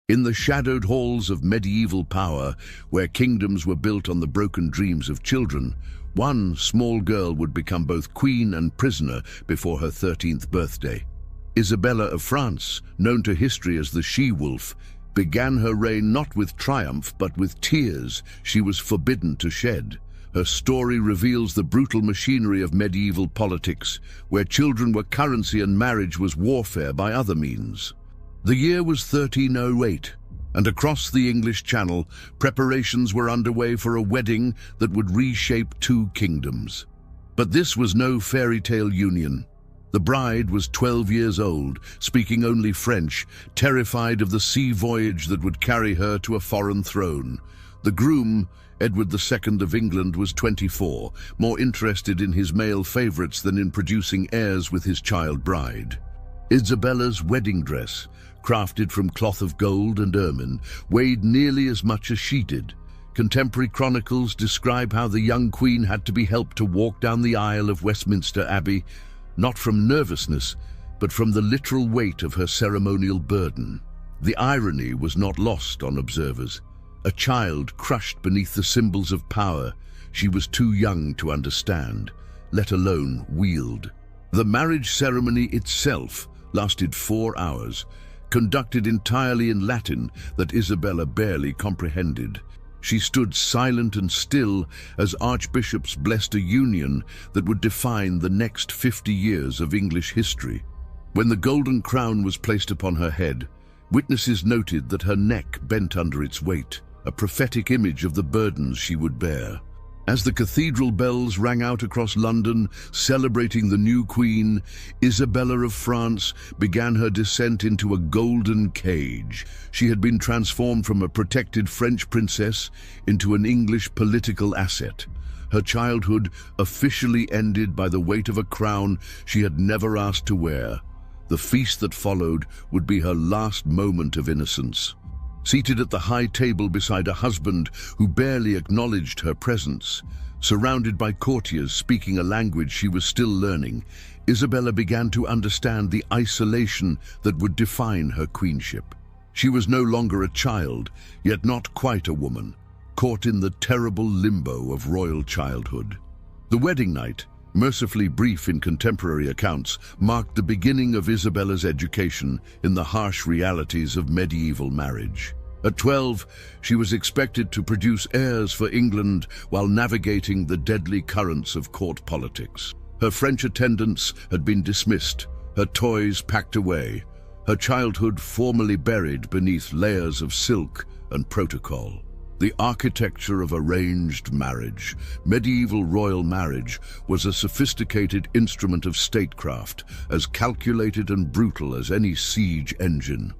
In the shadowed halls of medieval power, where kingdoms were built on the broken dreams of children, one small girl would become both queen and prisoner before her 13th birthday. Isabella of France, known to history as the She-Wolf, began her reign not with triumph but with tears she was forbidden to shed. Her story reveals the brutal machinery of medieval politics, where children were currency and marriage was warfare by other means. The year was 1308, and across the English Channel, preparations were underway for a wedding that would reshape two kingdoms. But this was no fairy tale union. The bride was 12 years old, speaking only French, terrified of the sea voyage that would carry her to a foreign throne. The groom, Edward II of England, was 24, more interested in his male favourites than in producing heirs with his child bride. Isabella's wedding dress, crafted from cloth of gold and ermine, weighed nearly as much as she did. Contemporary chronicles describe how the young queen had to be helped to walk down the aisle of Westminster Abbey, not from nervousness, but from the literal weight of her ceremonial burden. The irony was not lost on observers. A child crushed beneath the symbols of power she was too young to understand, let alone wield. The marriage ceremony itself lasted 4 hours, conducted entirely in Latin that Isabella barely comprehended. She stood silent and still as archbishops blessed a union that would define the next 50 years of English history. When the golden crown was placed upon her head, witnesses noted that her neck bent under its weight, a prophetic image of the burdens she would bear. As the cathedral bells rang out across London, celebrating the new queen, Isabella of France began her descent into a golden cage. She had been transformed from a protected French princess into an English political asset. Her childhood officially ended by the weight of a crown she had never asked to wear. The feast that followed would be her last moment of innocence. Seated at the high table beside a husband who barely acknowledged her presence, surrounded by courtiers speaking a language she was still learning, Isabella began to understand the isolation that would define her queenship. She was no longer a child, yet not quite a woman, caught in the terrible limbo of royal childhood. The wedding night, mercifully brief in contemporary accounts, marked the beginning of Isabella's education in the harsh realities of medieval marriage. At 12, she was expected to produce heirs for England while navigating the deadly currents of court politics. Her French attendants had been dismissed, her toys packed away, her childhood formally buried beneath layers of silk and protocol. The architecture of arranged marriage, medieval royal marriage, was a sophisticated instrument of statecraft, as calculated and brutal as any siege engine.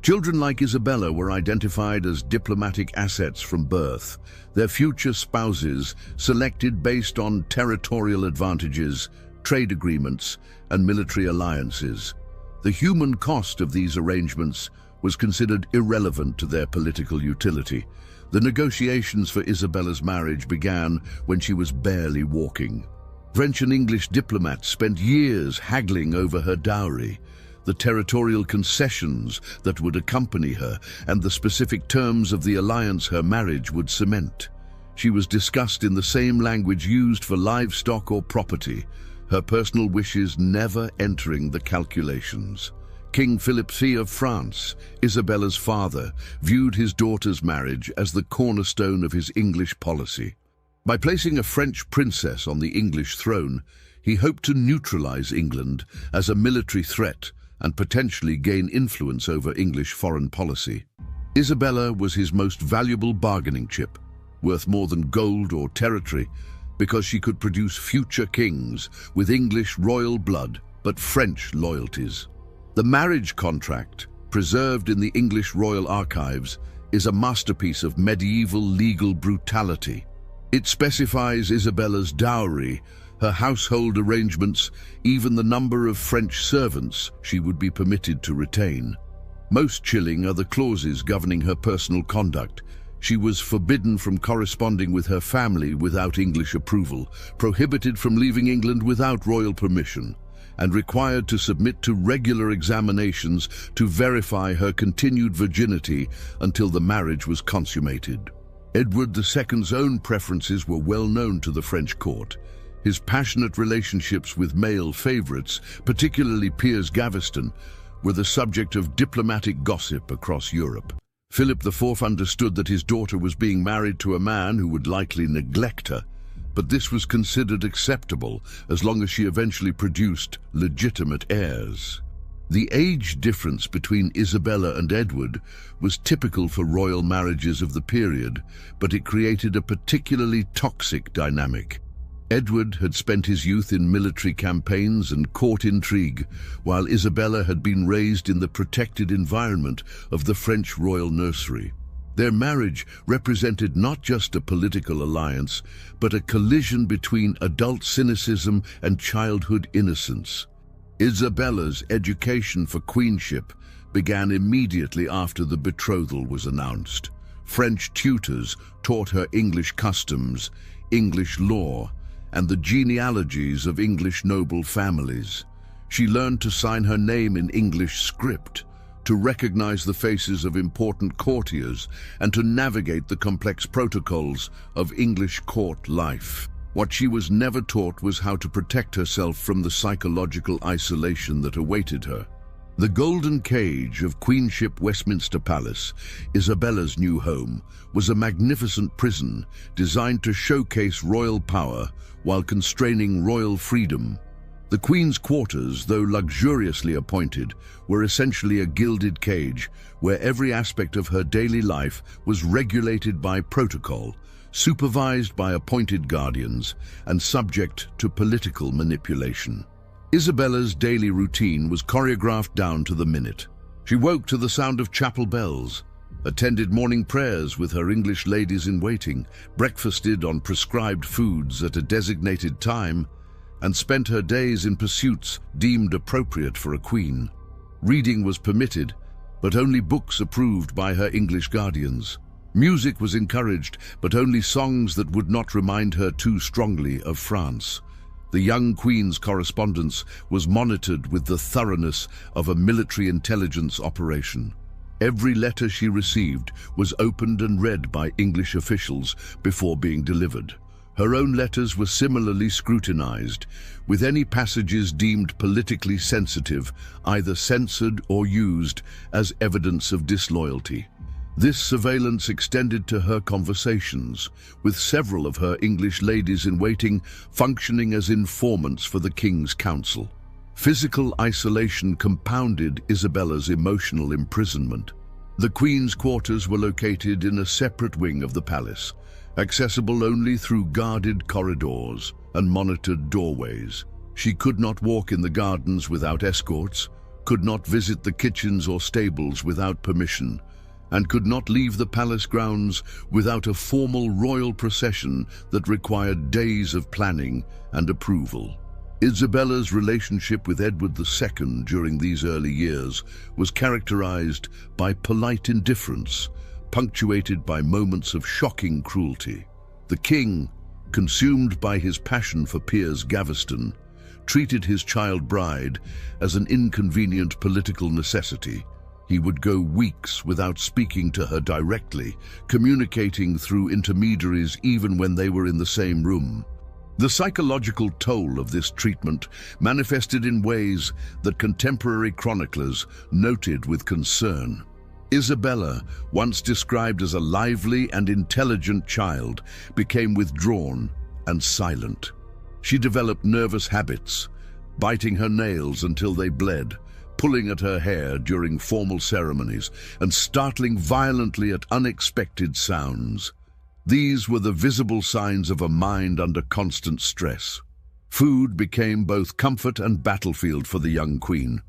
Children like Isabella were identified as diplomatic assets from birth, their future spouses selected based on territorial advantages, trade agreements, and military alliances. The human cost of these arrangements was considered irrelevant to their political utility. The negotiations for Isabella's marriage began when she was barely walking. French and English diplomats spent years haggling over her dowry, the territorial concessions that would accompany her, and the specific terms of the alliance her marriage would cement. She was discussed in the same language used for livestock or property, her personal wishes never entering the calculations. King Philip V of France, Isabella's father, viewed his daughter's marriage as the cornerstone of his English policy. By placing a French princess on the English throne, he hoped to neutralize England as a military threat and potentially gain influence over English foreign policy. Isabella was his most valuable bargaining chip, worth more than gold or territory, because she could produce future kings with English royal blood but French loyalties. The marriage contract, preserved in the English royal archives, is a masterpiece of medieval legal brutality. It specifies Isabella's dowry, her household arrangements, even the number of French servants she would be permitted to retain. Most chilling are the clauses governing her personal conduct. She was forbidden from corresponding with her family without English approval, prohibited from leaving England without royal permission, and required to submit to regular examinations to verify her continued virginity until the marriage was consummated. Edward II's own preferences were well known to the French court. His passionate relationships with male favorites, particularly Piers Gaveston, were the subject of diplomatic gossip across Europe. Philip IV understood that his daughter was being married to a man who would likely neglect her, but this was considered acceptable as long as she eventually produced legitimate heirs. The age difference between Isabella and Edward was typical for royal marriages of the period, but it created a particularly toxic dynamic. Edward had spent his youth in military campaigns and court intrigue, while Isabella had been raised in the protected environment of the French royal nursery. Their marriage represented not just a political alliance, but a collision between adult cynicism and childhood innocence. Isabella's education for queenship began immediately after the betrothal was announced. French tutors taught her English customs, English law, and the genealogies of English noble families. She learned to sign her name in English script, to recognize the faces of important courtiers, and to navigate the complex protocols of English court life. What she was never taught was how to protect herself from the psychological isolation that awaited her. The golden cage of Queenship Westminster Palace, Isabella's new home, was a magnificent prison designed to showcase royal power while constraining royal freedom. The Queen's quarters, though luxuriously appointed, were essentially a gilded cage where every aspect of her daily life was regulated by protocol, supervised by appointed guardians, and subject to political manipulation. Isabella's daily routine was choreographed down to the minute. She woke to the sound of chapel bells, attended morning prayers with her English ladies-in-waiting, breakfasted on prescribed foods at a designated time, and spent her days in pursuits deemed appropriate for a queen. Reading was permitted, but only books approved by her English guardians. Music was encouraged, but only songs that would not remind her too strongly of France. The young queen's correspondence was monitored with the thoroughness of a military intelligence operation. Every letter she received was opened and read by English officials before being delivered. Her own letters were similarly scrutinized, with any passages deemed politically sensitive either censored or used as evidence of disloyalty. This surveillance extended to her conversations, with several of her English ladies-in-waiting functioning as informants for the King's Council. Physical isolation compounded Isabella's emotional imprisonment. The Queen's quarters were located in a separate wing of the palace, accessible only through guarded corridors and monitored doorways. She could not walk in the gardens without escorts, could not visit the kitchens or stables without permission, and could not leave the palace grounds without a formal royal procession that required days of planning and approval. Isabella's relationship with Edward II during these early years was characterized by polite indifference, punctuated by moments of shocking cruelty. The king, consumed by his passion for Piers Gaveston, treated his child bride as an inconvenient political necessity. He would go weeks without speaking to her directly, communicating through intermediaries even when they were in the same room. The psychological toll of this treatment manifested in ways that contemporary chroniclers noted with concern. Isabella, once described as a lively and intelligent child, became withdrawn and silent. She developed nervous habits, biting her nails until they bled, pulling at her hair during formal ceremonies, and startling violently at unexpected sounds. These were the visible signs of a mind under constant stress. Food became both comfort and battlefield for the young queen.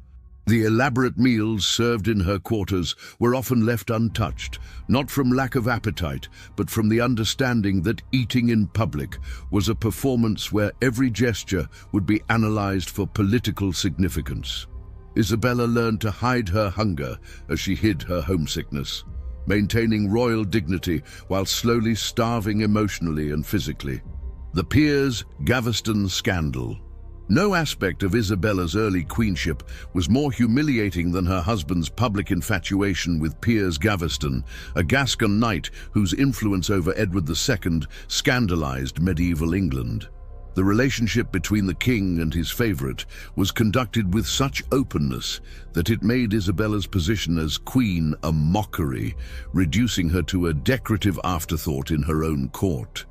The elaborate meals served in her quarters were often left untouched, not from lack of appetite, but from the understanding that eating in public was a performance where every gesture would be analyzed for political significance. Isabella learned to hide her hunger as she hid her homesickness, maintaining royal dignity while slowly starving emotionally and physically. The Piers Gaveston scandal. No aspect of Isabella's early queenship was more humiliating than her husband's public infatuation with Piers Gaveston, a Gascon knight whose influence over Edward II scandalized medieval England. The relationship between the king and his favorite was conducted with such openness that it made Isabella's position as queen a mockery, reducing her to a decorative afterthought in her own court.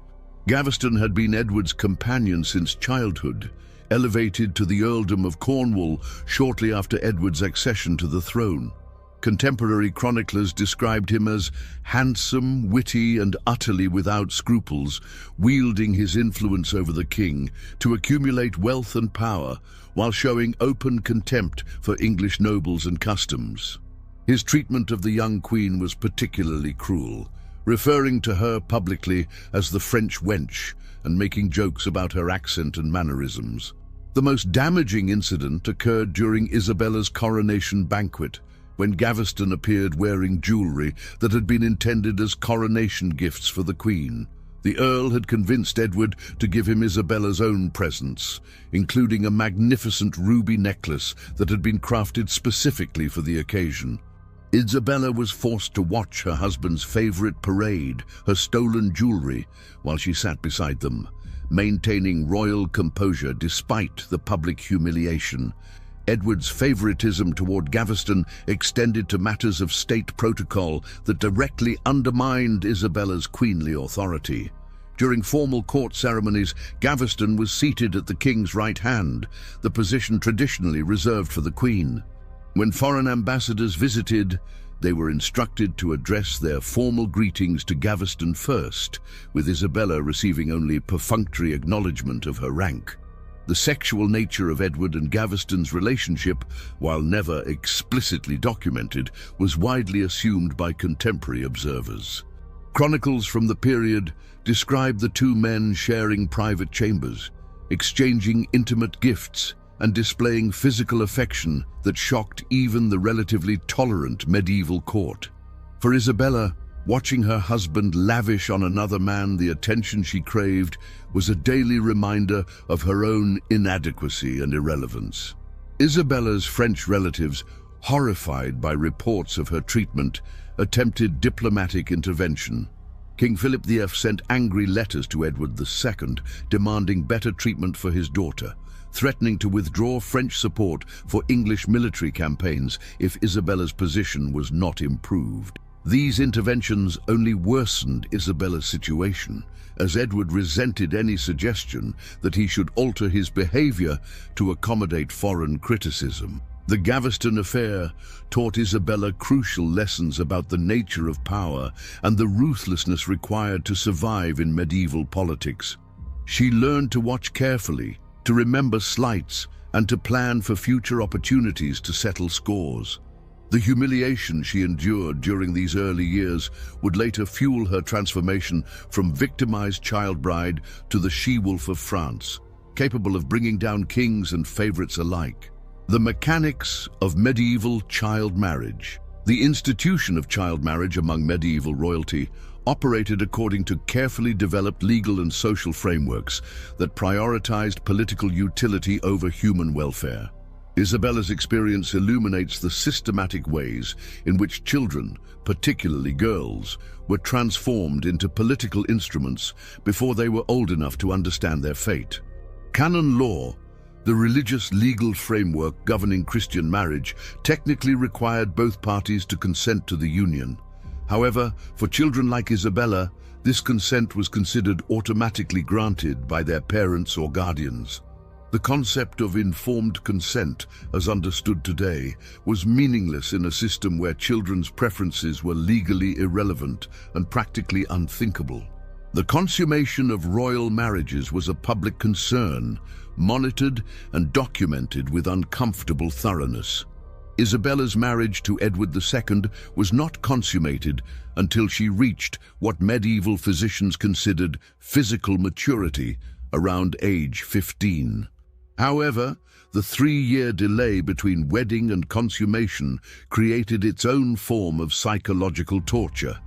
Gaveston had been Edward's companion since childhood, elevated to the earldom of Cornwall shortly after Edward's accession to the throne. Contemporary chroniclers described him as handsome, witty, and utterly without scruples, wielding his influence over the king to accumulate wealth and power while showing open contempt for English nobles and customs. His treatment of the young queen was particularly cruel, referring to her publicly as the French wench and making jokes about her accent and mannerisms. The most damaging incident occurred during Isabella's coronation banquet, when Gaveston appeared wearing jewelry that had been intended as coronation gifts for the Queen. The Earl had convinced Edward to give him Isabella's own presents, including a magnificent ruby necklace that had been crafted specifically for the occasion. Isabella was forced to watch her husband's favorite parade, her stolen jewelry, while she sat beside them, maintaining royal composure despite the public humiliation. Edward's favoritism toward Gaveston extended to matters of state protocol that directly undermined Isabella's queenly authority. During formal court ceremonies, Gaveston was seated at the king's right hand, the position traditionally reserved for the queen. When foreign ambassadors visited, they were instructed to address their formal greetings to Gaveston first, with Isabella receiving only perfunctory acknowledgement of her rank. The sexual nature of Edward and Gaveston's relationship, while never explicitly documented, was widely assumed by contemporary observers. Chronicles from the period describe the two men sharing private chambers, exchanging intimate gifts, and displaying physical affection that shocked even the relatively tolerant medieval court. For Isabella, watching her husband lavish on another man the attention she craved was a daily reminder of her own inadequacy and irrelevance. Isabella's French relatives, horrified by reports of her treatment, attempted diplomatic intervention. King Philip V sent angry letters to Edward II, demanding better treatment for his daughter, threatening to withdraw French support for English military campaigns if Isabella's position was not improved. These interventions only worsened Isabella's situation, as Edward resented any suggestion that he should alter his behavior to accommodate foreign criticism. The Gaveston affair taught Isabella crucial lessons about the nature of power and the ruthlessness required to survive in medieval politics. She learned to watch carefully, to remember slights, and to plan for future opportunities to settle scores. The humiliation she endured during these early years would later fuel her transformation from victimized child bride to the she-wolf of France, capable of bringing down kings and favorites alike. The mechanics of medieval child marriage. The institution of child marriage among medieval royalty operated according to carefully developed legal and social frameworks that prioritized political utility over human welfare. Isabella's experience illuminates the systematic ways in which children, particularly girls, were transformed into political instruments before they were old enough to understand their fate. Canon law, the religious legal framework governing Christian marriage, technically required both parties to consent to the union. However, for children like Isabella, this consent was considered automatically granted by their parents or guardians. The concept of informed consent, as understood today, was meaningless in a system where children's preferences were legally irrelevant and practically unthinkable. The consummation of royal marriages was a public concern, monitored and documented with uncomfortable thoroughness. Isabella's marriage to Edward II was not consummated until she reached what medieval physicians considered physical maturity, around age 15. However, the 3-year delay between wedding and consummation created its own form of psychological torture,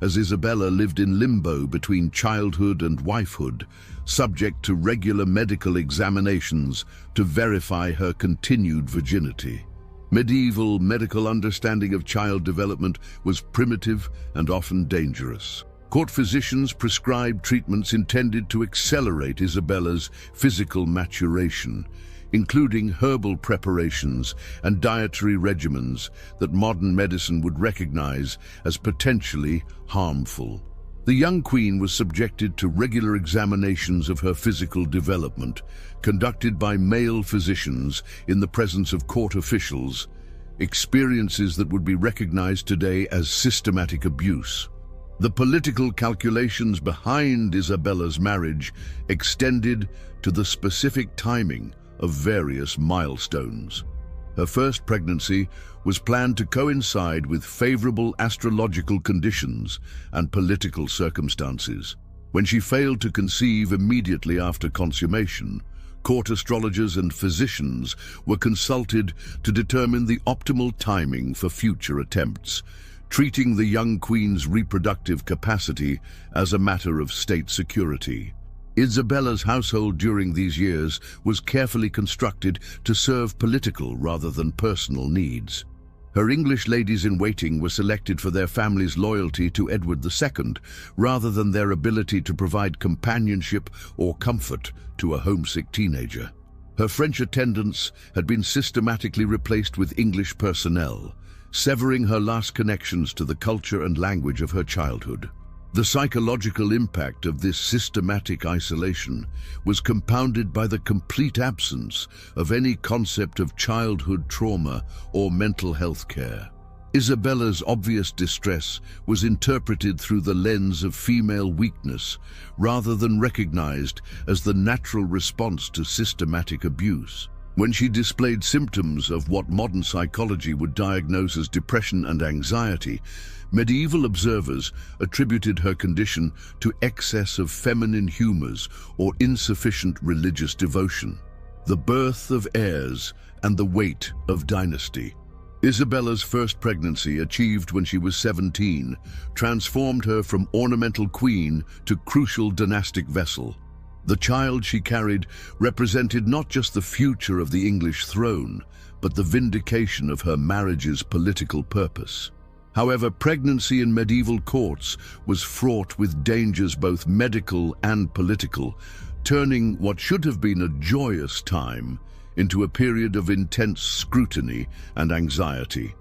as Isabella lived in limbo between childhood and wifehood, subject to regular medical examinations to verify her continued virginity. Medieval medical understanding of child development was primitive and often dangerous. Court physicians prescribed treatments intended to accelerate Isabella's physical maturation, including herbal preparations and dietary regimens that modern medicine would recognize as potentially harmful. The young queen was subjected to regular examinations of her physical development, conducted by male physicians in the presence of court officials, experiences that would be recognized today as systematic abuse. The political calculations behind Isabella's marriage extended to the specific timing of various milestones. Her first pregnancy was planned to coincide with favorable astrological conditions and political circumstances. When she failed to conceive immediately after consummation, court astrologers and physicians were consulted to determine the optimal timing for future attempts, treating the young queen's reproductive capacity as a matter of state security. Isabella's household during these years was carefully constructed to serve political rather than personal needs. Her English ladies-in-waiting were selected for their family's loyalty to Edward II, rather than their ability to provide companionship or comfort to a homesick teenager. Her French attendants had been systematically replaced with English personnel, severing her last connections to the culture and language of her childhood. The psychological impact of this systematic isolation was compounded by the complete absence of any concept of childhood trauma or mental health care. Isabella's obvious distress was interpreted through the lens of female weakness rather than recognized as the natural response to systematic abuse. When she displayed symptoms of what modern psychology would diagnose as depression and anxiety, medieval observers attributed her condition to excess of feminine humors or insufficient religious devotion. The birth of heirs and the weight of dynasty. Isabella's first pregnancy, achieved when she was 17, transformed her from ornamental queen to crucial dynastic vessel. The child she carried represented not just the future of the English throne, but the vindication of her marriage's political purpose. However, pregnancy in medieval courts was fraught with dangers both medical and political, turning what should have been a joyous time into a period of intense scrutiny and anxiety.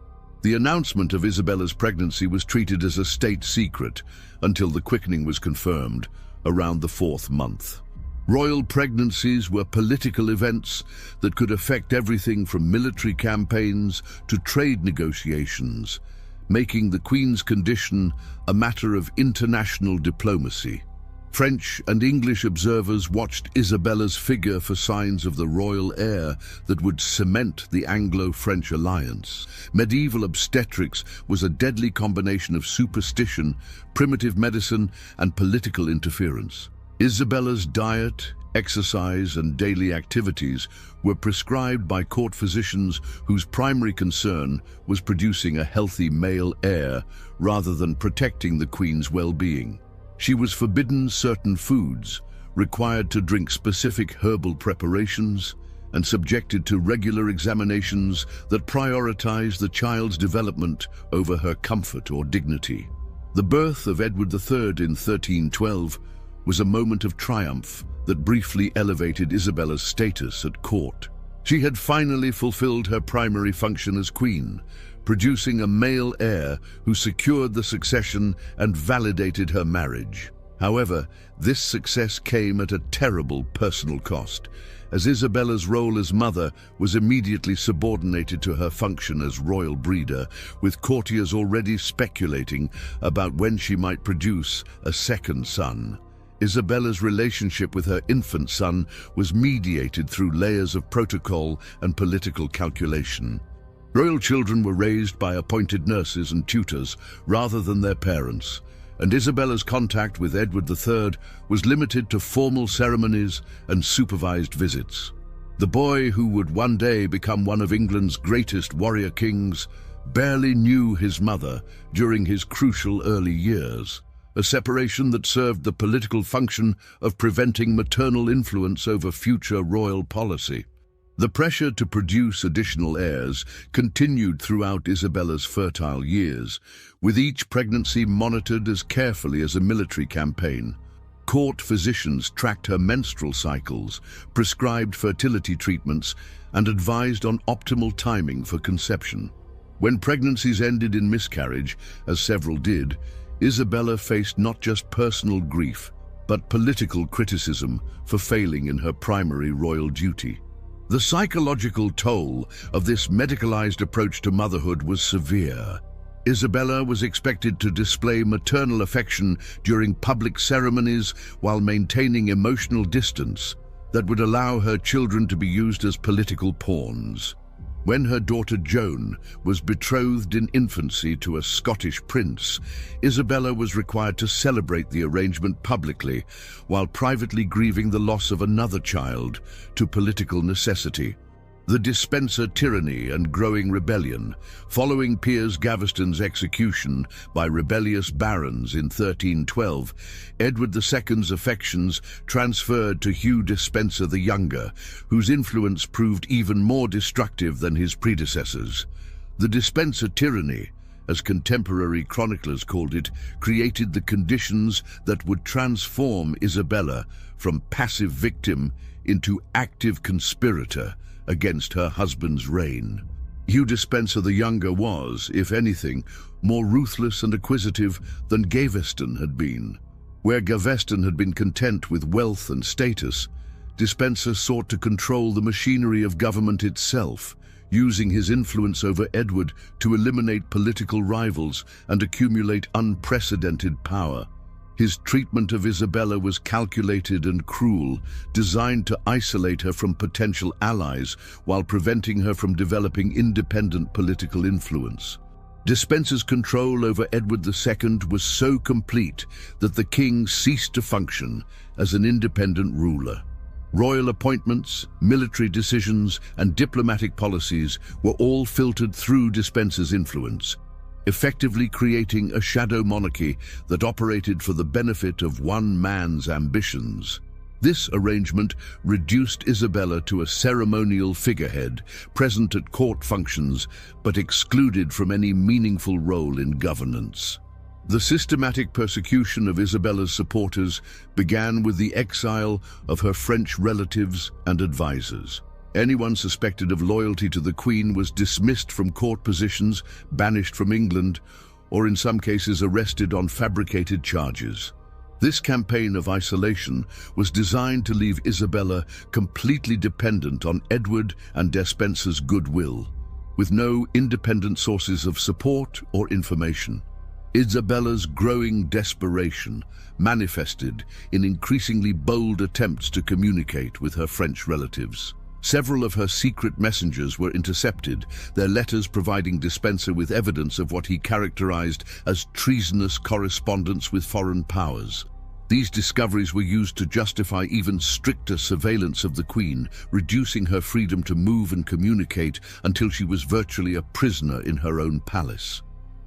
The announcement of Isabella's pregnancy was treated as a state secret until the quickening was confirmed around the 4th month. Royal pregnancies were political events that could affect everything from military campaigns to trade negotiations, making the Queen's condition a matter of international diplomacy. French and English observers watched Isabella's figure for signs of the royal heir that would cement the Anglo-French alliance. Medieval obstetrics was a deadly combination of superstition, primitive medicine, and political interference. Isabella's diet, exercise, and daily activities were prescribed by court physicians whose primary concern was producing a healthy male heir rather than protecting the Queen's well-being. She was forbidden certain foods, required to drink specific herbal preparations, and subjected to regular examinations that prioritized the child's development over her comfort or dignity. The birth of Edward III in 1312 was a moment of triumph that briefly elevated Isabella's status at court. She had finally fulfilled her primary function as queen, producing a male heir who secured the succession and validated her marriage. However, this success came at a terrible personal cost, as Isabella's role as mother was immediately subordinated to her function as royal breeder, with courtiers already speculating about when she might produce a second son. Isabella's relationship with her infant son was mediated through layers of protocol and political calculation. Royal children were raised by appointed nurses and tutors rather than their parents, and Isabella's contact with Edward III was limited to formal ceremonies and supervised visits. The boy who would one day become one of England's greatest warrior kings barely knew his mother during his crucial early years, a separation that served the political function of preventing maternal influence over future royal policy. The pressure to produce additional heirs continued throughout Isabella's fertile years, with each pregnancy monitored as carefully as a military campaign. Court physicians tracked her menstrual cycles, prescribed fertility treatments, and advised on optimal timing for conception. When pregnancies ended in miscarriage, as several did, Isabella faced not just personal grief, but political criticism for failing in her primary royal duty. The psychological toll of this medicalized approach to motherhood was severe. Isabella was expected to display maternal affection during public ceremonies while maintaining emotional distance that would allow her children to be used as political pawns. When her daughter Joan was betrothed in infancy to a Scottish prince, Isabella was required to celebrate the arrangement publicly while privately grieving the loss of another child to political necessity. The dispenser tyranny and growing rebellion, following Piers Gaveston's execution by rebellious barons in 1312, Edward II's affections transferred to Hugh Despenser the Younger, whose influence proved even more destructive than his predecessors. The dispenser tyranny, as contemporary chroniclers called it, created the conditions that would transform Isabella from passive victim into active conspirator against her husband's reign. Hugh Despenser the Younger was, if anything, more ruthless and acquisitive than Gaveston had been. Where Gaveston had been content with wealth and status, Despenser sought to control the machinery of government itself, using his influence over Edward to eliminate political rivals and accumulate unprecedented power. His treatment of Isabella was calculated and cruel, designed to isolate her from potential allies while preventing her from developing independent political influence. Despenser's control over Edward II was so complete that the king ceased to function as an independent ruler. Royal appointments, military decisions, and diplomatic policies were all filtered through Despenser's influence, effectively creating a shadow monarchy that operated for the benefit of one man's ambitions. This arrangement reduced Isabella to a ceremonial figurehead, present at court functions, but excluded from any meaningful role in governance. The systematic persecution of Isabella's supporters began with the exile of her French relatives and advisors. Anyone suspected of loyalty to the Queen was dismissed from court positions, banished from England, or in some cases arrested on fabricated charges. This campaign of isolation was designed to leave Isabella completely dependent on Edward and Despenser's goodwill, with no independent sources of support or information. Isabella's growing desperation manifested in increasingly bold attempts to communicate with her French relatives. Several of her secret messengers were intercepted, their letters providing Despenser with evidence of what he characterized as treasonous correspondence with foreign powers. These discoveries were used to justify even stricter surveillance of the Queen, reducing her freedom to move and communicate until she was virtually a prisoner in her own palace.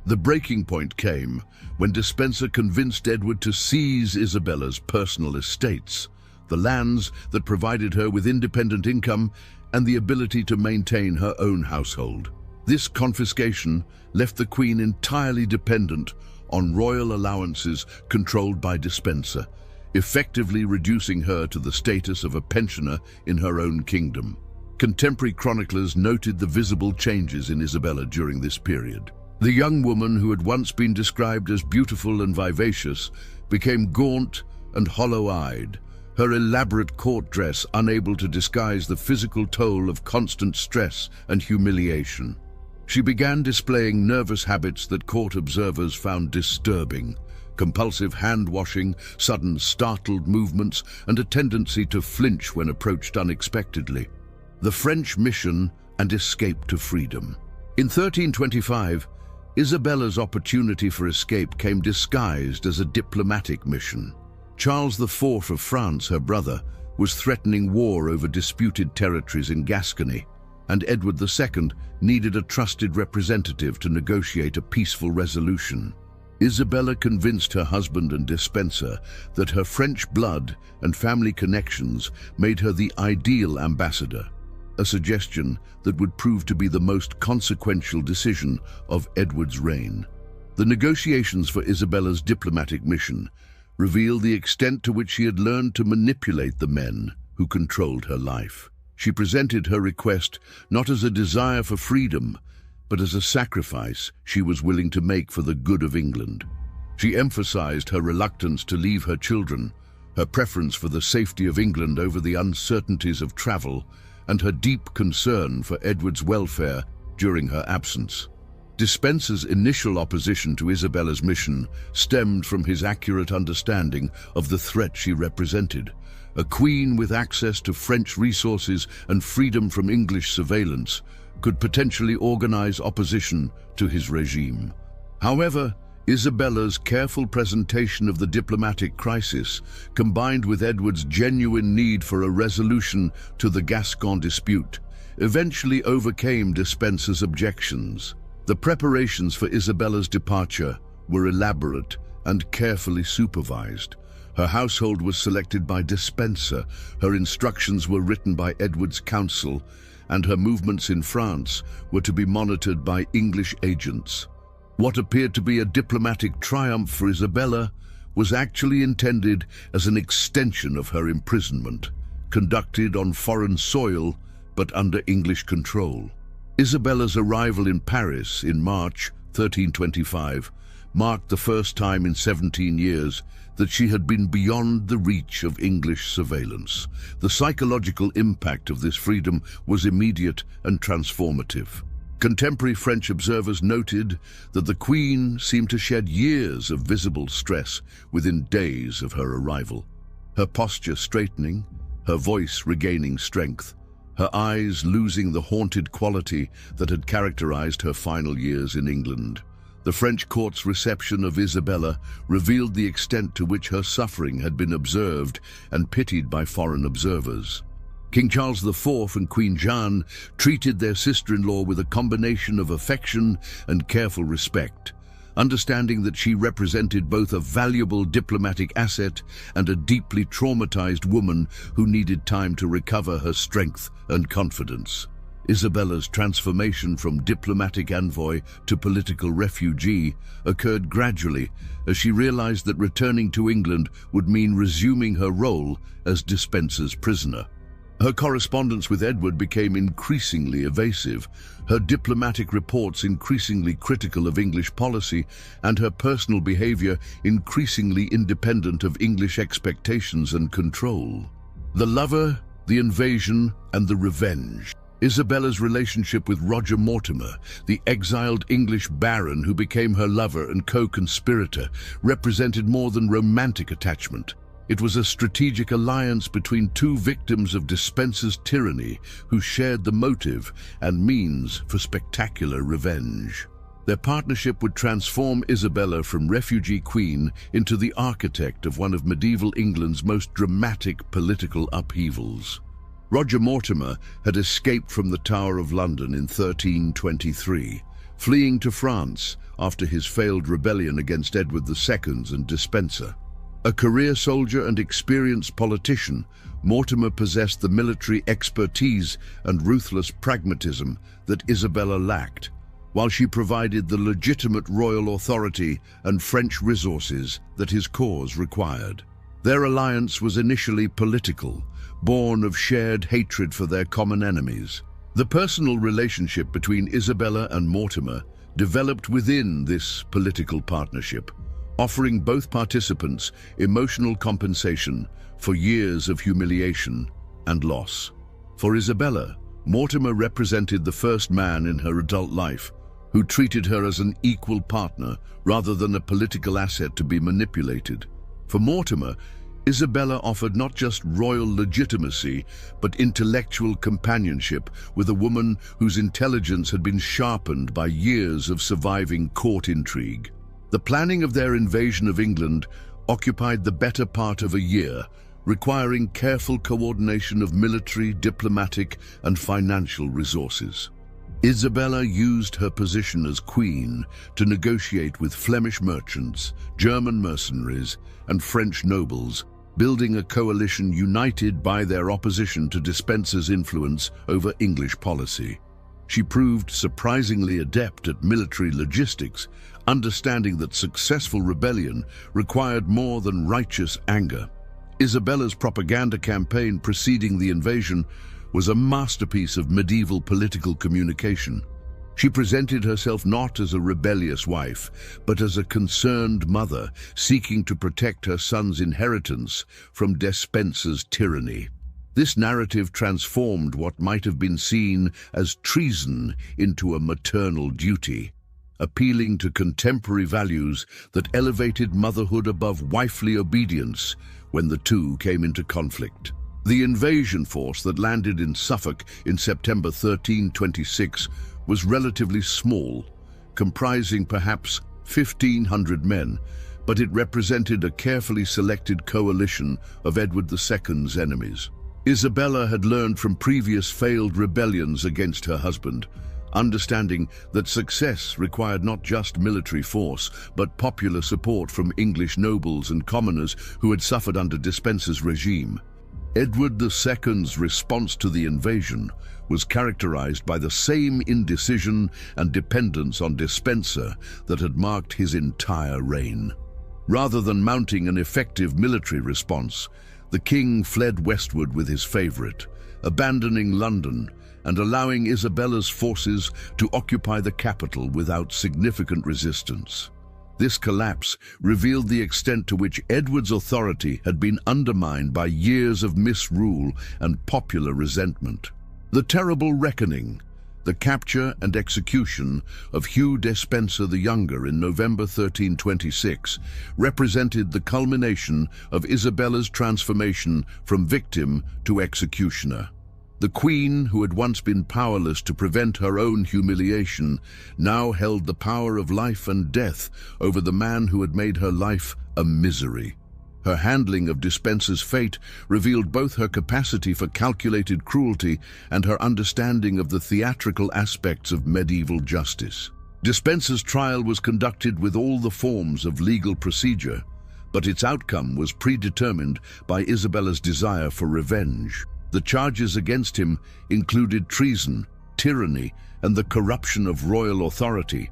The breaking point came when Despenser convinced Edward to seize Isabella's personal estates, the lands that provided her with independent income and the ability to maintain her own household. This confiscation left the Queen entirely dependent on royal allowances controlled by Despenser, effectively reducing her to the status of a pensioner in her own kingdom. Contemporary chroniclers noted the visible changes in Isabella during this period. The young woman who had once been described as beautiful and vivacious became gaunt and hollow-eyed, her elaborate court dress unable to disguise the physical toll of constant stress and humiliation. She began displaying nervous habits that court observers found disturbing: compulsive hand-washing, sudden startled movements, and a tendency to flinch when approached unexpectedly. The French mission and escape to freedom. In 1325, Isabella's opportunity for escape came disguised as a diplomatic mission. Charles IV of France, her brother, was threatening war over disputed territories in Gascony. and Edward II needed a trusted representative to negotiate a peaceful resolution. Isabella convinced her husband and dispenser that her French blood and family connections made her the ideal ambassador, a suggestion that would prove to be the most consequential decision of Edward's reign. The negotiations for Isabella's diplomatic mission revealed the extent to which she had learned to manipulate the men who controlled her life. She presented her request not as a desire for freedom, but as a sacrifice she was willing to make for the good of England. She emphasized her reluctance to leave her children, her preference for the safety of England over the uncertainties of travel, and her deep concern for Edward's welfare during her absence. Despenser's initial opposition to Isabella's mission stemmed from his accurate understanding of the threat she represented. A queen with access to French resources and freedom from English surveillance could potentially organize opposition to his regime. However, Isabella's careful presentation of the diplomatic crisis, combined with Edward's genuine need for a resolution to the Gascon dispute, eventually overcame Despenser's objections. The preparations for Isabella's departure were elaborate and carefully supervised. Her household was selected by Despenser, her instructions were written by Edward's council, and her movements in France were to be monitored by English agents. What appeared to be a diplomatic triumph for Isabella was actually intended as an extension of her imprisonment, conducted on foreign soil but under English control. Isabella's arrival in Paris in March 1325 marked the first time in 17 years that she had been beyond the reach of English surveillance. The psychological impact of this freedom was immediate and transformative. Contemporary French observers noted that the Queen seemed to shed years of visible stress within days of her arrival. Her posture straightening, her voice regaining strength, her eyes losing the haunted quality that had characterized her final years in England. The French court's reception of Isabella revealed the extent to which her suffering had been observed and pitied by foreign observers. King Charles IV and Queen Jeanne treated their sister-in-law with a combination of affection and careful respect, understanding that she represented both a valuable diplomatic asset and a deeply traumatized woman who needed time to recover her strength and confidence. Isabella's transformation from diplomatic envoy to political refugee occurred gradually as she realized that returning to England would mean resuming her role as Despenser's prisoner. Her correspondence with Edward became increasingly evasive, her diplomatic reports increasingly critical of English policy, and her personal behavior increasingly independent of English expectations and control. The lover, the invasion, and the revenge. Isabella's relationship with Roger Mortimer, the exiled English baron who became her lover and co-conspirator, represented more than romantic attachment. It was a strategic alliance between two victims of Despenser's tyranny who shared the motive and means for spectacular revenge. Their partnership would transform Isabella from refugee queen into the architect of one of medieval England's most dramatic political upheavals. Roger Mortimer had escaped from the Tower of London in 1323, fleeing to France after his failed rebellion against Edward II and Despenser. A career soldier and experienced politician, Mortimer possessed the military expertise and ruthless pragmatism that Isabella lacked, while she provided the legitimate royal authority and French resources that his cause required. Their alliance was initially political, born of shared hatred for their common enemies. The personal relationship between Isabella and Mortimer developed within this political partnership, offering both participants emotional compensation for years of humiliation and loss. For Isabella, Mortimer represented the first man in her adult life who treated her as an equal partner rather than a political asset to be manipulated. For Mortimer, Isabella offered not just royal legitimacy, but intellectual companionship with a woman whose intelligence had been sharpened by years of surviving court intrigue. The planning of their invasion of England occupied the better part of a year, requiring careful coordination of military, diplomatic, and financial resources. Isabella used her position as queen to negotiate with Flemish merchants, German mercenaries, and French nobles, building a coalition united by their opposition to Despenser's influence over English policy. She proved surprisingly adept at military logistics, understanding that successful rebellion required more than righteous anger. Isabella's propaganda campaign preceding the invasion was a masterpiece of medieval political communication. She presented herself not as a rebellious wife, but as a concerned mother seeking to protect her son's inheritance from Despenser's tyranny. This narrative transformed what might have been seen as treason into a maternal duty, appealing to contemporary values that elevated motherhood above wifely obedience when the two came into conflict. The invasion force that landed in Suffolk in September 1326 was relatively small, comprising perhaps 1,500 men, but it represented a carefully selected coalition of Edward II's enemies. Isabella had learned from previous failed rebellions against her husband, understanding that success required not just military force, but popular support from English nobles and commoners who had suffered under Despenser's regime. Edward II's response to the invasion was characterized by the same indecision and dependence on Despenser that had marked his entire reign. Rather than mounting an effective military response, the king fled westward with his favorite, abandoning London and allowing Isabella's forces to occupy the capital without significant resistance. This collapse revealed the extent to which Edward's authority had been undermined by years of misrule and popular resentment. The terrible reckoning, the capture and execution of Hugh Despenser the Younger in November 1326, represented the culmination of Isabella's transformation from victim to executioner. The queen, who had once been powerless to prevent her own humiliation, now held the power of life and death over the man who had made her life a misery. Her handling of Despenser's fate revealed both her capacity for calculated cruelty and her understanding of the theatrical aspects of medieval justice. Despenser's trial was conducted with all the forms of legal procedure, but its outcome was predetermined by Isabella's desire for revenge. The charges against him included treason, tyranny, and the corruption of royal authority,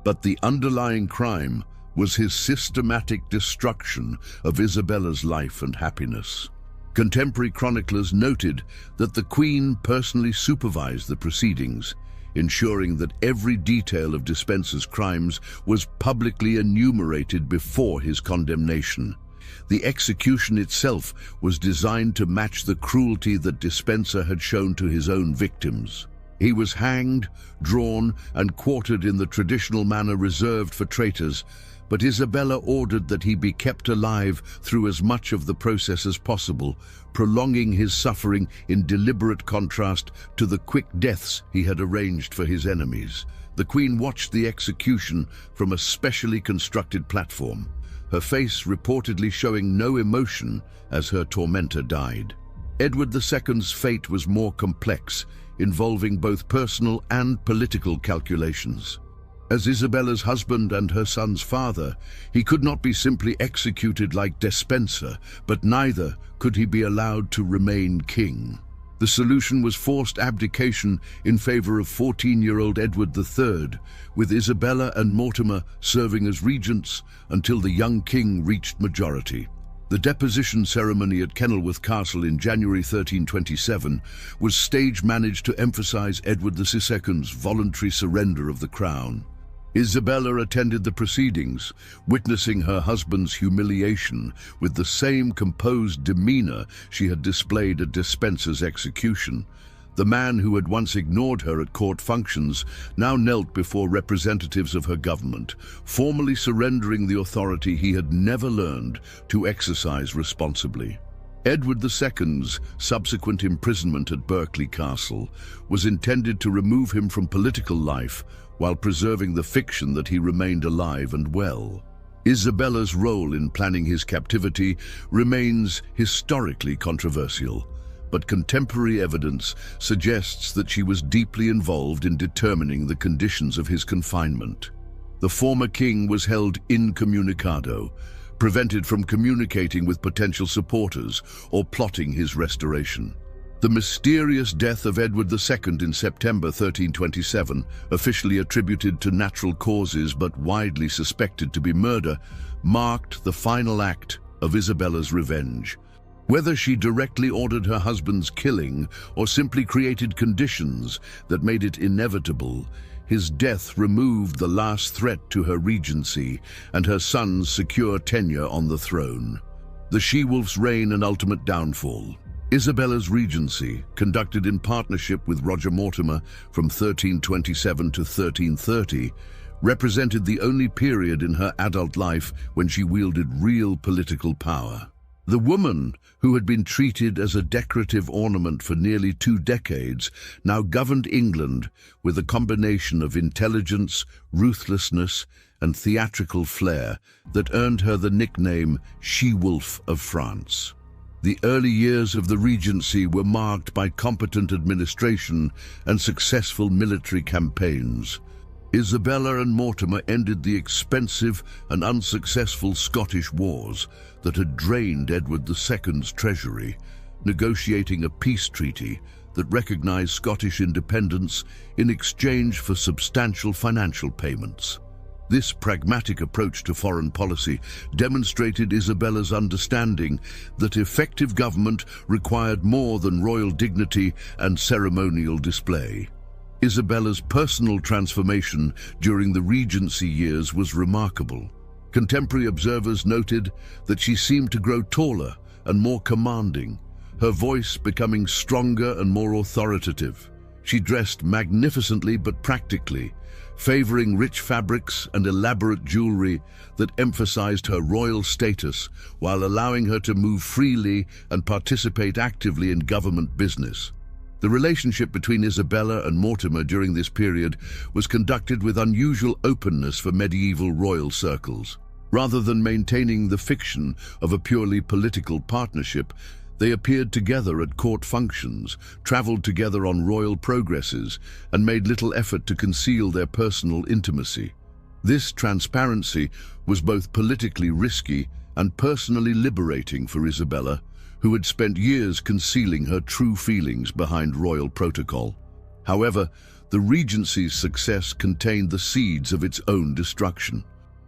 but the underlying crime was his systematic destruction of Isabella's life and happiness. Contemporary chroniclers noted that the queen personally supervised the proceedings, ensuring that every detail of Despenser's crimes was publicly enumerated before his condemnation. The execution itself was designed to match the cruelty that Despenser had shown to his own victims. He was hanged, drawn, and quartered in the traditional manner reserved for traitors, but Isabella ordered that he be kept alive through as much of the process as possible, prolonging his suffering in deliberate contrast to the quick deaths he had arranged for his enemies. The queen watched the execution from a specially constructed platform, her face reportedly showing no emotion as her tormentor died. Edward II's fate was more complex, involving both personal and political calculations. As Isabella's husband and her son's father, he could not be simply executed like Despenser, but neither could he be allowed to remain king. The solution was forced abdication in favor of 14-year-old Edward III, with Isabella and Mortimer serving as regents until the young king reached majority. The deposition ceremony at Kenilworth Castle in January 1327 was stage-managed to emphasize Edward II's voluntary surrender of the crown. Isabella attended the proceedings, witnessing her husband's humiliation with the same composed demeanor she had displayed at Despenser's execution. The man who had once ignored her at court functions now knelt before representatives of her government, formally surrendering the authority he had never learned to exercise responsibly. Edward II's subsequent imprisonment at Berkeley Castle was intended to remove him from political life while preserving the fiction that he remained alive and well. Isabella's role in planning his captivity remains historically controversial, but contemporary evidence suggests that she was deeply involved in determining the conditions of his confinement. The former king was held incommunicado, prevented from communicating with potential supporters or plotting his restoration. The mysterious death of Edward II in September 1327, officially attributed to natural causes but widely suspected to be murder, marked the final act of Isabella's revenge. Whether she directly ordered her husband's killing or simply created conditions that made it inevitable, his death removed the last threat to her regency and her son's secure tenure on the throne. The she-wolf's reign and ultimate downfall. Isabella's regency, conducted in partnership with Roger Mortimer from 1327 to 1330, represented the only period in her adult life when she wielded real political power. The woman, who had been treated as a decorative ornament for nearly 2 decades, now governed England with a combination of intelligence, ruthlessness, and theatrical flair that earned her the nickname She-Wolf of France. The early years of the Regency were marked by competent administration and successful military campaigns. Isabella and Mortimer ended the expensive and unsuccessful Scottish wars that had drained Edward II's treasury, negotiating a peace treaty that recognized Scottish independence in exchange for substantial financial payments. This pragmatic approach to foreign policy demonstrated Isabella's understanding that effective government required more than royal dignity and ceremonial display. Isabella's personal transformation during the Regency years was remarkable. Contemporary observers noted that she seemed to grow taller and more commanding, her voice becoming stronger and more authoritative. She dressed magnificently but practically, favoring rich fabrics and elaborate jewelry that emphasized her royal status while allowing her to move freely and participate actively in government business. The relationship between Isabella and Mortimer during this period was conducted with unusual openness for medieval royal circles. Rather than maintaining the fiction of a purely political partnership, they appeared together at court functions, traveled together on royal progresses, and made little effort to conceal their personal intimacy. This transparency was both politically risky and personally liberating for Isabella, who had spent years concealing her true feelings behind royal protocol. However, the Regency's success contained the seeds of its own destruction.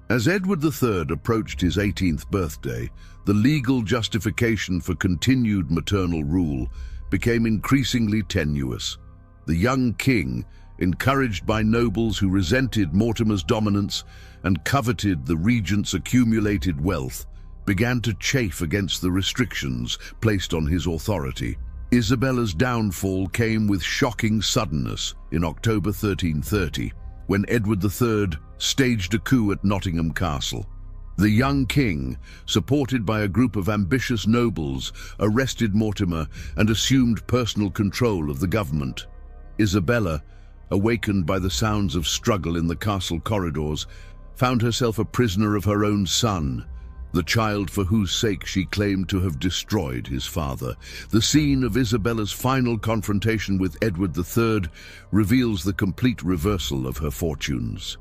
As Edward III approached his 18th birthday, the legal justification for continued maternal rule became increasingly tenuous. The young king, encouraged by nobles who resented Mortimer's dominance and coveted the regent's accumulated wealth, began to chafe against the restrictions placed on his authority. Isabella's downfall came with shocking suddenness in October 1330, when Edward III staged a coup at Nottingham Castle. The young king, supported by a group of ambitious nobles, arrested Mortimer and assumed personal control of the government. Isabella, awakened by the sounds of struggle in the castle corridors, found herself a prisoner of her own son, the child for whose sake she claimed to have destroyed his father. The scene of Isabella's final confrontation with Edward III reveals the complete reversal of her fortunes.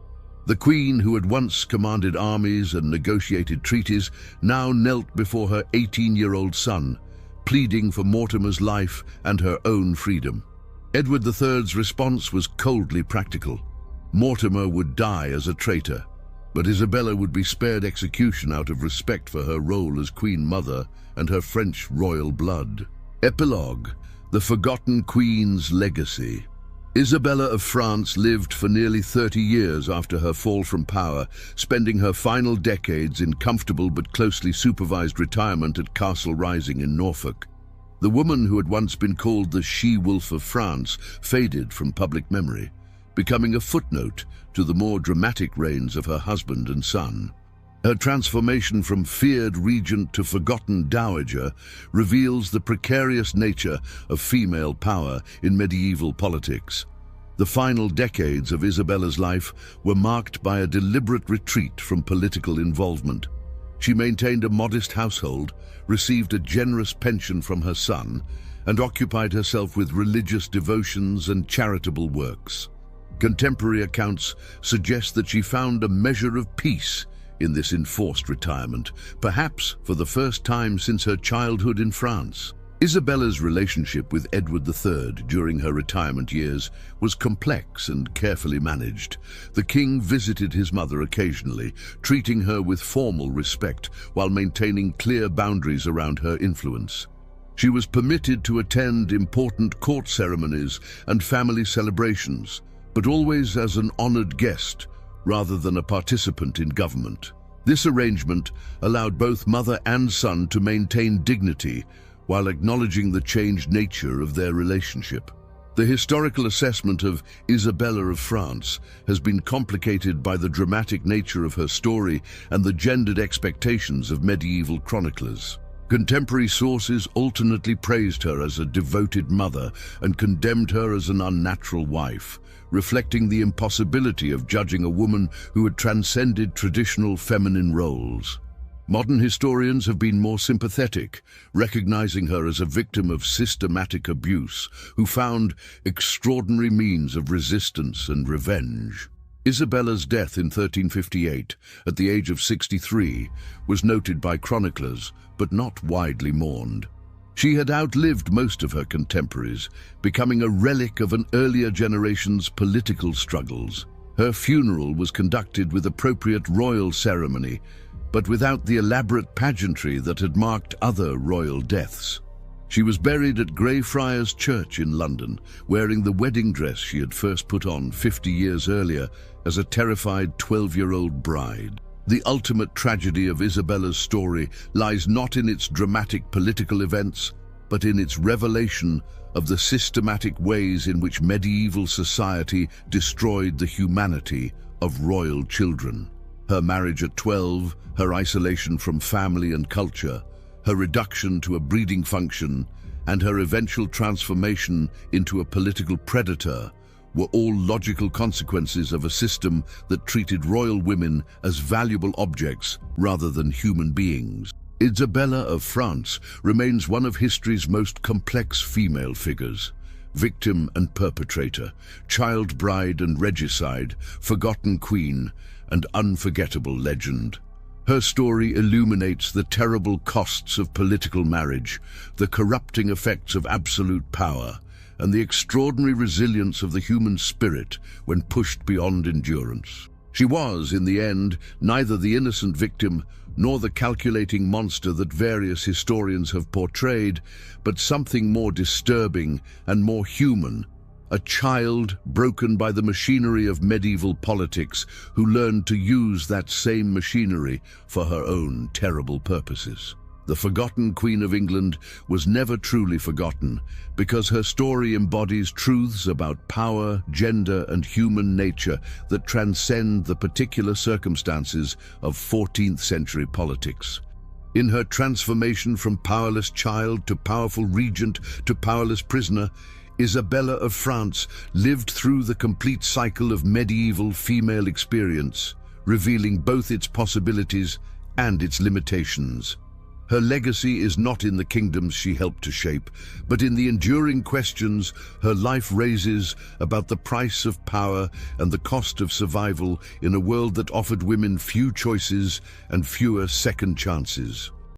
The queen, who had once commanded armies and negotiated treaties, now knelt before her 18-year-old son, pleading for Mortimer's life and her own freedom. Edward III's response was coldly practical. Mortimer would die as a traitor, but Isabella would be spared execution out of respect for her role as Queen Mother and her French royal blood. Epilogue: The Forgotten Queen's Legacy. Isabella of France lived for nearly 30 years after her fall from power, spending her final decades in comfortable but closely supervised retirement at Castle Rising in Norfolk. The woman who had once been called the She-Wolf of France faded from public memory, becoming a footnote to the more dramatic reigns of her husband and son. Her transformation from feared regent to forgotten dowager reveals the precarious nature of female power in medieval politics. The final decades of Isabella's life were marked by a deliberate retreat from political involvement. She maintained a modest household, received a generous pension from her son, and occupied herself with religious devotions and charitable works. Contemporary accounts suggest that she found a measure of peace in this enforced retirement, perhaps for the first time since her childhood in France. Isabella's relationship with Edward III during her retirement years was complex and carefully managed. The king visited his mother occasionally, treating her with formal respect while maintaining clear boundaries around her influence. She was permitted to attend important court ceremonies and family celebrations, but always as an honored guest rather than a participant in government. This arrangement allowed both mother and son to maintain dignity while acknowledging the changed nature of their relationship. The historical assessment of Isabella of France has been complicated by the dramatic nature of her story and the gendered expectations of medieval chroniclers. Contemporary sources alternately praised her as a devoted mother and condemned her as an unnatural wife, reflecting the impossibility of judging a woman who had transcended traditional feminine roles. Modern historians have been more sympathetic, recognizing her as a victim of systematic abuse who found extraordinary means of resistance and revenge. Isabella's death in 1358, at the age of 63, was noted by chroniclers, but not widely mourned. She had outlived most of her contemporaries, becoming a relic of an earlier generation's political struggles. Her funeral was conducted with appropriate royal ceremony, but without the elaborate pageantry that had marked other royal deaths. She was buried at Greyfriars Church in London, wearing the wedding dress she had first put on 50 years earlier as a terrified 12-year-old bride. The ultimate tragedy of Isabella's story lies not in its dramatic political events, but in its revelation of the systematic ways in which medieval society destroyed the humanity of royal children. Her marriage at 12, her isolation from family and culture, her reduction to a breeding function, and her eventual transformation into a political predator were all logical consequences of a system that treated royal women as valuable objects rather than human beings. Isabella of France remains one of history's most complex female figures. Victim and perpetrator, child bride and regicide, forgotten queen, and unforgettable legend. Her story illuminates the terrible costs of political marriage, the corrupting effects of absolute power, and the extraordinary resilience of the human spirit when pushed beyond endurance. She was, in the end, neither the innocent victim nor the calculating monster that various historians have portrayed, but something more disturbing and more human, a child broken by the machinery of medieval politics who learned to use that same machinery for her own terrible purposes. The forgotten Queen of England was never truly forgotten because her story embodies truths about power, gender, and human nature that transcend the particular circumstances of 14th century politics. In her transformation from powerless child to powerful regent to powerless prisoner, Isabella of France lived through the complete cycle of medieval female experience, revealing both its possibilities and its limitations. Her legacy is not in the kingdoms she helped to shape, but in the enduring questions her life raises about the price of power and the cost of survival in a world that offered women few choices and fewer second chances.